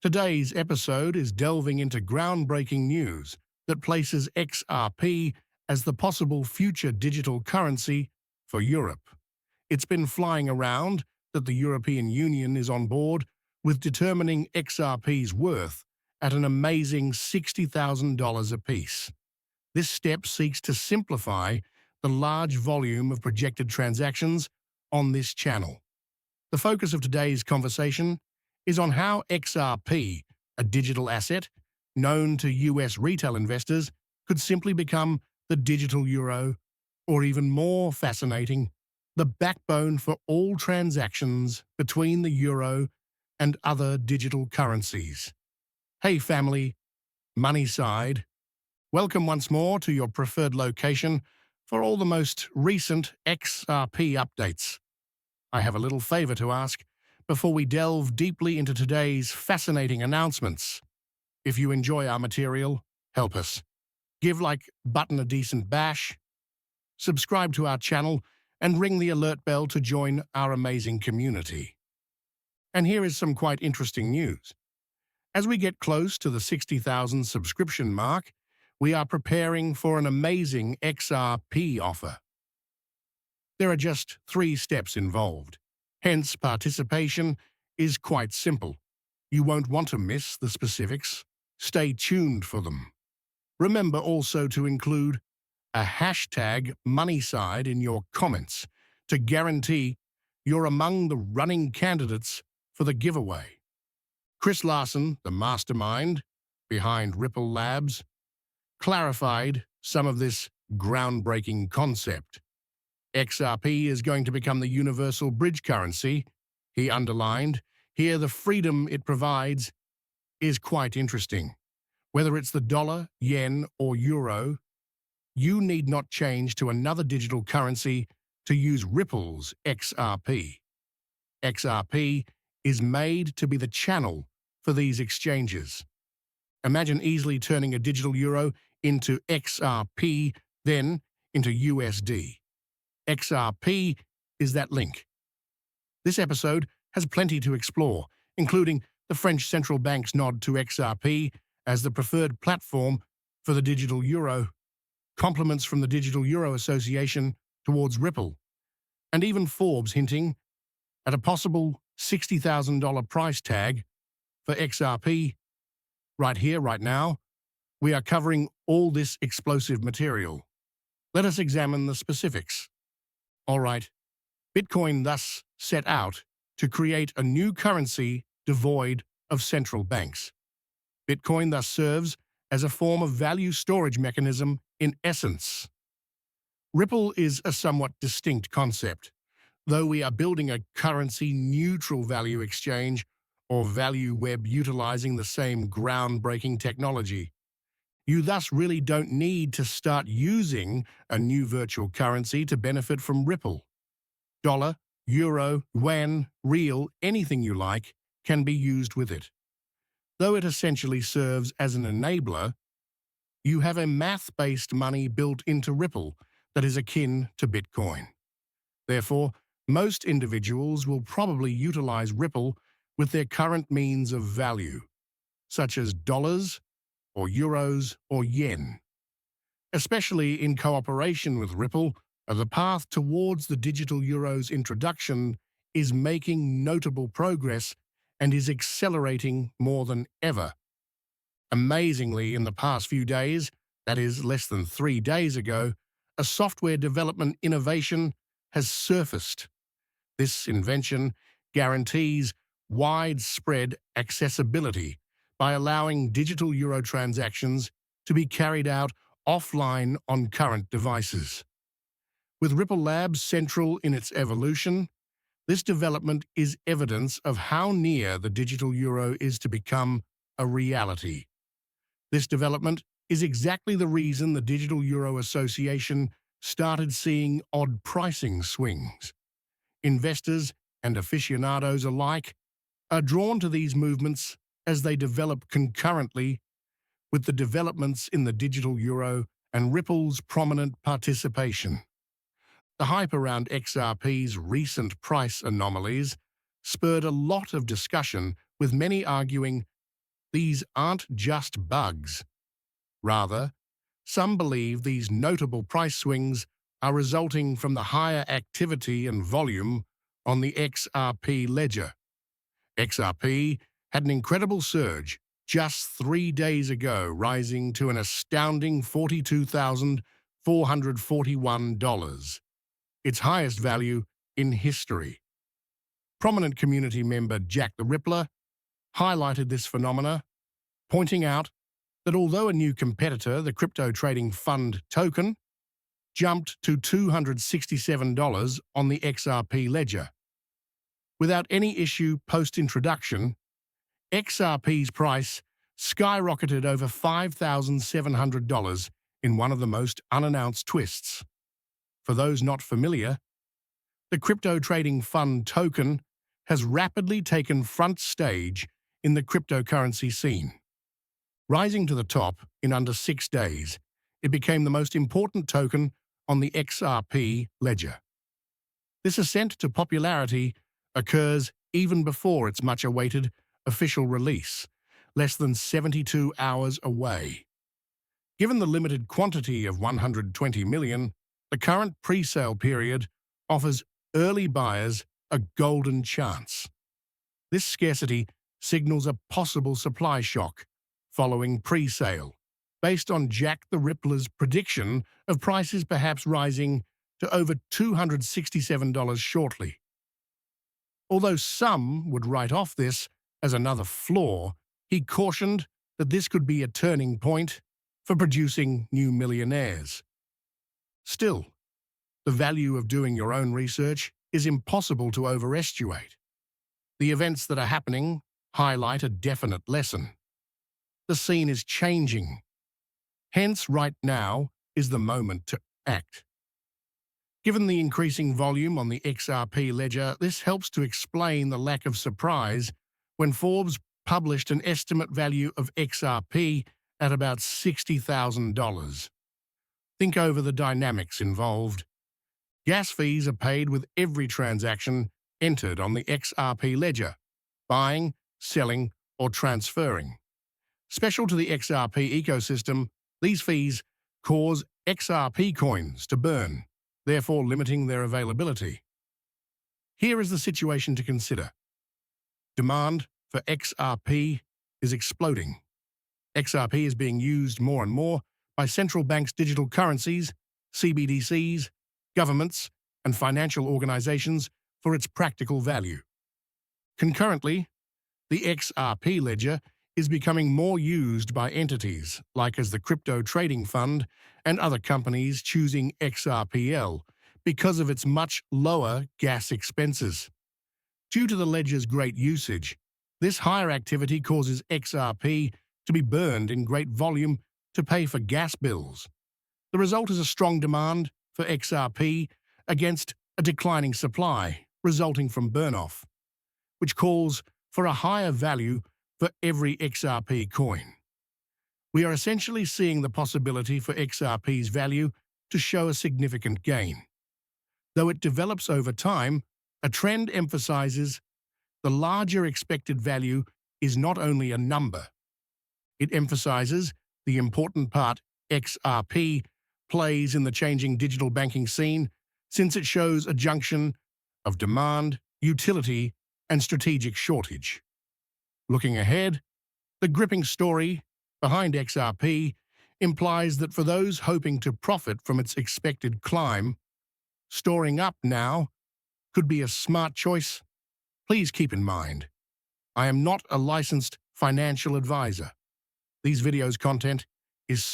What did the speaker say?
Today's episode is delving into groundbreaking news that places XRP as the possible future digital currency for Europe. It's been flying around that the European Union is on board with determining XRP's worth at an amazing $60,000 apiece. This step seeks to simplify the large volume of projected transactions on this channel. The focus of today's conversation is on how XRP, a digital asset known to US retail investors, could simply become the digital euro, or even more fascinating, the backbone for all transactions between the euro and other digital currencies. Hey family, money side. Welcome once more to your preferred location for all the most recent XRP updates. I have a little favor to ask before we delve deeply into today's fascinating announcements. If you enjoy our material, help us. Give like button a decent bash, subscribe to our channel, and ring the alert bell to join our amazing community. And here is some quite interesting news. As we get close to the 60,000 subscription mark, we are preparing for an amazing XRP offer. There are just 3 steps involved. Hence, participation is quite simple. You won't want to miss the specifics. Stay tuned for them. Remember also to include a hashtag MoneySide in your comments to guarantee you're among the running candidates for the giveaway. Larsson, the mastermind behind Ripple Labs, clarified some of this groundbreaking concept. XRP is going to become the universal bridge currency, he underlined. Here, the freedom it provides is quite interesting. Whether it's the dollar, yen, or euro, you need not change to another digital currency to use Ripple's XRP. XRP is made to be the channel for these exchanges. Imagine easily turning a digital euro into XRP, then into USD. XRP is that link. This episode has plenty to explore, including the French central bank's nod to XRP as the preferred platform for the digital euro, compliments from the Digital Euro Association towards Ripple, and even Forbes hinting at a possible $60,000 price tag for XRP. Right here, right now, we are covering all this explosive material. Let us examine the specifics. All right, Bitcoin thus set out to create a new currency devoid of central banks. Bitcoin thus serves as a form of value storage mechanism in essence. Ripple is a somewhat distinct concept. Though we are building a currency-neutral value exchange or value web utilizing the same groundbreaking technology, you thus really don't need to start using a new virtual currency to benefit from Ripple. Dollar, euro, yuan, real, anything you like can be used with it. Though it essentially serves as an enabler, you have a math-based money built into Ripple that is akin to Bitcoin. Therefore, most individuals will probably utilize Ripple with their current means of value, such as dollars, or euros, or yen. Especially in cooperation with Ripple, the path towards the digital euro's introduction is making notable progress and is accelerating more than ever. Amazingly, in the past few days, that is less than 3 days ago, a software development innovation has surfaced. This invention guarantees widespread accessibility by allowing digital euro transactions to be carried out offline on current devices. With Ripple Labs central in its evolution, this development is evidence of how near the digital euro is to become a reality. This development is exactly the reason the Digital Euro Association started seeing odd pricing swings. Investors and aficionados alike are drawn to these movements as they develop concurrently with the developments in the digital euro and Ripple's prominent participation. The hype around XRP's recent price anomalies spurred a lot of discussion, with many arguing these aren't just bugs. Rather, some believe these notable price swings are resulting from the higher activity and volume on the XRP ledger. XRP had an incredible surge just 3 days ago, rising to an astounding $42,441, its highest value in history. Prominent community member Jack the Rippler highlighted this phenomena, pointing out that although a new competitor, the crypto trading fund token, jumped to $267 on the XRP ledger. Without any issue post-introduction, XRP's price skyrocketed over $5,700 in one of the most unannounced twists. For those not familiar, the crypto trading fund token has rapidly taken front stage in the cryptocurrency scene. Rising to the top in under 6 days, it became the most important token on the XRP ledger. This ascent to popularity occurs even before its much-awaited official release, less than 72 hours away. Given the limited quantity of 120 million, the current pre-sale period offers early buyers a golden chance. This scarcity signals a possible supply shock following pre-sale, based on Jack the Rippler's prediction of prices perhaps rising to over $267 shortly. Although some would write off this as another flaw, he cautioned that this could be a turning point for producing new millionaires. Still, the value of doing your own research is impossible to overestimate. The events that are happening highlight a definite lesson. The scene is changing. Hence, right now is the moment to act. Given the increasing volume on the XRP ledger, this helps to explain the lack of surprise when Forbes published an estimate value of XRP at about $60,000. Think over the dynamics involved. Gas fees are paid with every transaction entered on the XRP ledger, buying, selling, or transferring. Special to the XRP ecosystem, these fees cause XRP coins to burn, therefore limiting their availability. Here is the situation to consider. Demand for XRP is exploding. XRP is being used more and more by central banks' digital currencies, CBDCs, governments, and financial organizations for its practical value. Concurrently, the XRP ledger is becoming more used by entities like as the crypto trading fund and other companies choosing XRPL because of its much lower gas expenses. Due to the ledger's great usage, this higher activity causes XRP to be burned in great volume to pay for gas bills. The result is a strong demand for XRP against a declining supply resulting from burn-off, which calls for a higher value for every XRP coin. We are essentially seeing the possibility for XRP's value to show a significant gain. Though it develops over time, a trend emphasizes the larger expected value is not only a number. It emphasizes the important part XRP plays in the changing digital banking scene, since it shows a junction of demand, utility, and strategic shortage. Looking ahead, the gripping story behind XRP implies that for those hoping to profit from its expected climb, storing up now could be a smart choice. Please keep in mind, I am not a licensed financial advisor. These videos' content is